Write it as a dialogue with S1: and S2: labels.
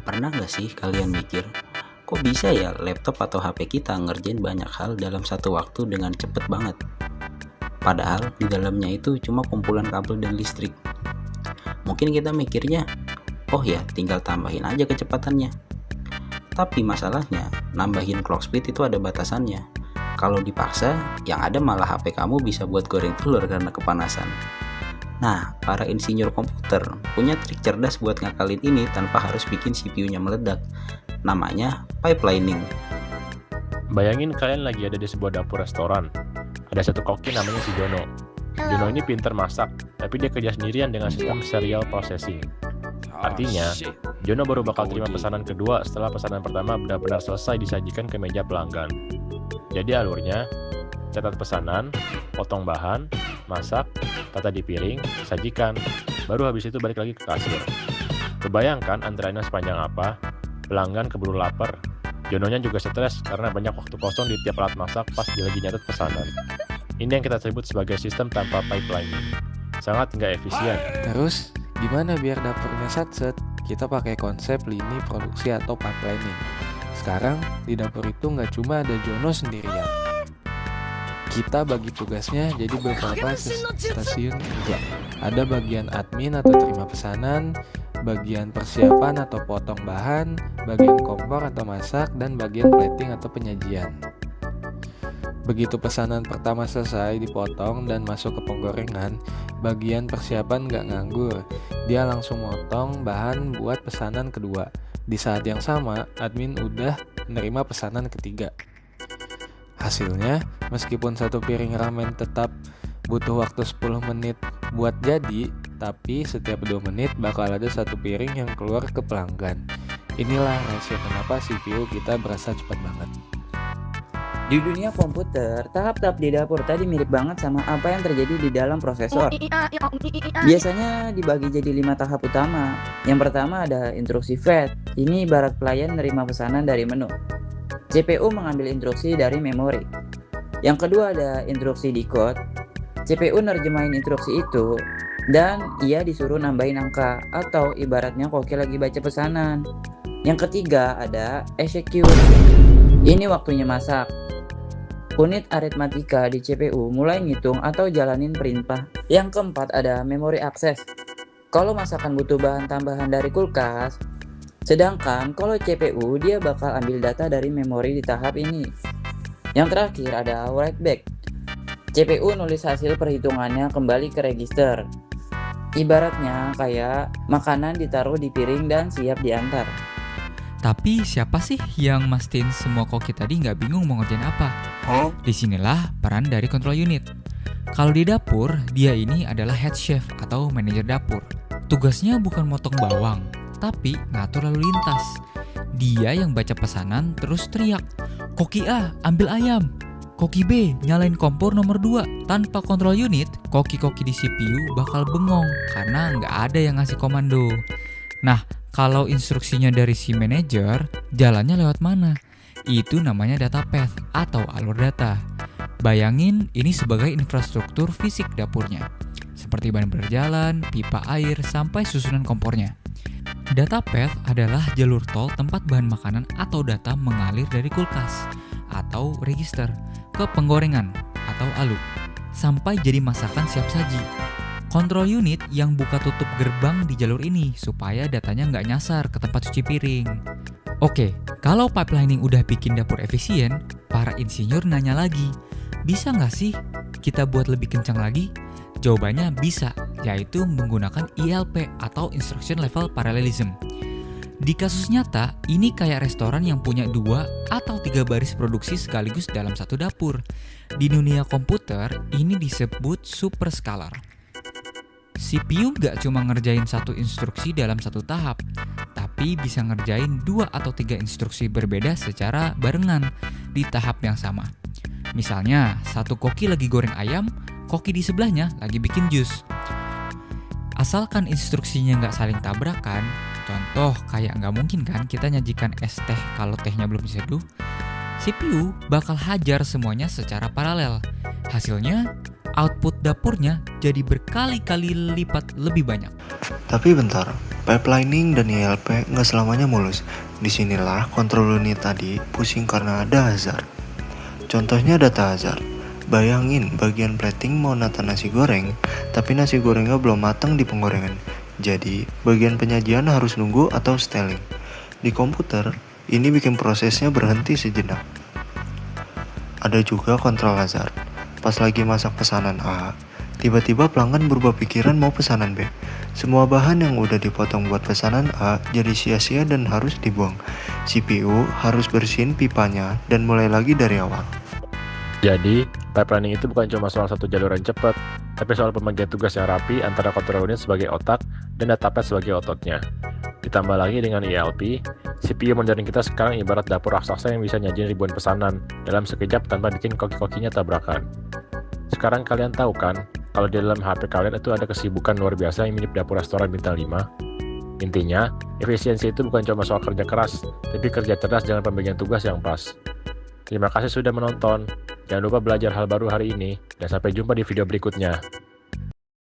S1: Pernah nggak sih kalian mikir, kok bisa ya laptop atau HP kita ngerjain banyak hal dalam satu waktu dengan cepet banget? Padahal di dalamnya itu cuma kumpulan kabel dan listrik. Mungkin kita mikirnya, oh ya tinggal tambahin aja kecepatannya. Tapi masalahnya, nambahin clock speed itu ada batasannya. Kalau dipaksa, yang ada malah HP kamu bisa buat goreng telur karena kepanasan. Nah, para insinyur komputer punya trik cerdas buat ngakalin ini tanpa harus bikin CPU-nya meledak. Namanya pipelining.
S2: Bayangin kalian lagi ada di sebuah dapur restoran. Ada satu koki namanya si Jono. Jono ini pinter masak, tapi dia kerja sendirian dengan sistem serial processing. Artinya, Jono baru bakal terima pesanan kedua setelah pesanan pertama benar-benar selesai disajikan ke meja pelanggan. Jadi alurnya, catat pesanan, potong bahan, masak, tata di piring, sajikan, baru habis itu balik lagi ke kasir. Kebayangkan antreannya sepanjang apa? Pelanggan keburu lapar. Jononya juga stres karena banyak waktu kosong di tiap alat masak pas dia lagi nyatet pesanan. Ini yang kita sebut sebagai sistem tanpa pipelining. Sangat nggak efisien.
S3: Terus, gimana biar dapurnya satset? Kita pakai konsep lini produksi atau pipelining. Sekarang, di dapur itu nggak cuma ada Jono sendirian. Kita bagi tugasnya jadi beberapa stasiun kerja. Ada bagian admin atau terima pesanan, bagian persiapan atau potong bahan, bagian kompor atau masak, dan bagian plating atau penyajian. Begitu pesanan pertama selesai dipotong dan masuk ke penggorengan, bagian persiapan nggak nganggur. Dia langsung motong bahan buat pesanan kedua. Di saat yang sama, admin udah menerima pesanan ketiga. Hasilnya, meskipun satu piring ramen tetap butuh waktu 10 menit buat jadi, tapi setiap 2 menit bakal ada satu piring yang keluar ke pelanggan. Inilah rahasia kenapa CPU kita berasa cepat banget.
S4: Di dunia komputer, tahap-tahap di dapur tadi mirip banget sama apa yang terjadi di dalam prosesor. Biasanya dibagi jadi 5 tahap utama. Yang pertama ada instruksi fetch. Ini ibarat pelayan nerima pesanan dari menu. CPU mengambil instruksi dari memori. Yang kedua ada instruksi decode. CPU nerjemahin instruksi itu dan ia disuruh nambahin angka atau ibaratnya koki lagi baca pesanan. Yang ketiga ada execute. Ini waktunya masak. Unit aritmatika di CPU mulai ngitung atau jalanin perintah. Yang keempat ada memory access. Kalau masakan butuh bahan tambahan dari kulkas, sedangkan kalau CPU dia bakal ambil data dari memori di tahap ini. Yang terakhir ada write back. CPU nulis hasil perhitungannya kembali ke register. Ibaratnya kayak makanan ditaruh di piring dan siap diantar.
S5: Tapi siapa sih yang mastiin semua koki tadi nggak bingung mau ngerjain apa? Disinilah peran dari control unit. Kalau di dapur, dia ini adalah head chef atau manajer dapur. Tugasnya bukan motong bawang, tapi ngatur lalu lintas. Dia yang baca pesanan terus teriak, "Koki A, ambil ayam." Koki B, nyalain kompor nomor 2. Tanpa control unit, koki-koki di CPU bakal bengong karena nggak ada yang ngasih komando. Nah, kalau instruksinya dari si manajer, jalannya lewat mana? Itu namanya data path atau alur data. Bayangin ini sebagai infrastruktur fisik dapurnya, seperti ban berjalan, pipa air, sampai susunan kompornya. Data path adalah jalur tol tempat bahan makanan atau data mengalir dari kulkas atau register ke penggorengan atau alu, sampai jadi masakan siap saji. Control unit yang buka tutup gerbang di jalur ini supaya datanya nggak nyasar ke tempat cuci piring. Oke, kalau pipelining udah bikin dapur efisien, para insinyur nanya lagi, bisa nggak sih kita buat lebih kencang lagi? Jawabannya bisa, yaitu menggunakan ILP atau Instruction Level Parallelism. Di kasus nyata, ini kayak restoran yang punya 2 atau 3 baris produksi sekaligus dalam satu dapur. Di dunia komputer, ini disebut superscalar. CPU nggak cuma ngerjain satu instruksi dalam satu tahap, tapi bisa ngerjain 2 atau 3 instruksi berbeda secara barengan di tahap yang sama. Misalnya, satu koki lagi goreng ayam, koki di sebelahnya lagi bikin jus. Asalkan instruksinya nggak saling tabrakan, contoh kayak nggak mungkin kan kita nyajikan es teh kalau tehnya belum diseduh, CPU bakal hajar semuanya secara paralel. Hasilnya, output dapurnya jadi berkali-kali lipat lebih banyak.
S6: Tapi bentar, Pipelining dan ILP nggak selamanya mulus. Disinilah kontrol unit tadi pusing karena ada hazard. Contohnya data hazard. Bayangin bagian plating mau nata nasi goreng, tapi nasi gorengnya belum matang di penggorengan. Jadi, bagian penyajian harus nunggu atau styling. Di komputer, ini bikin prosesnya berhenti sejenak. Ada juga kontrol hazard. Pas lagi masak pesanan A, tiba-tiba pelanggan berubah pikiran mau pesanan B. Semua bahan yang udah dipotong buat pesanan A jadi sia-sia dan harus dibuang. CPU harus bersihin pipanya dan mulai lagi dari awal.
S2: Jadi, pipelining itu bukan cuma soal satu jalur yang cepat, tapi soal pembagian tugas yang rapi antara kontrol unit sebagai otak dan database sebagai ototnya. Ditambah lagi dengan ELP, CPU modern kita sekarang ibarat dapur raksasa yang bisa nyajin ribuan pesanan dalam sekejap tanpa bikin koki-kokinya tabrakan. Sekarang kalian tahu kan, kalau di dalam HP kalian itu ada kesibukan luar biasa yang mirip dapur restoran bintang 5. Intinya, efisiensi itu bukan cuma soal kerja keras, tapi kerja cerdas dengan pembagian tugas yang pas. Terima kasih sudah menonton. Jangan lupa belajar hal baru hari ini, dan sampai jumpa di video berikutnya.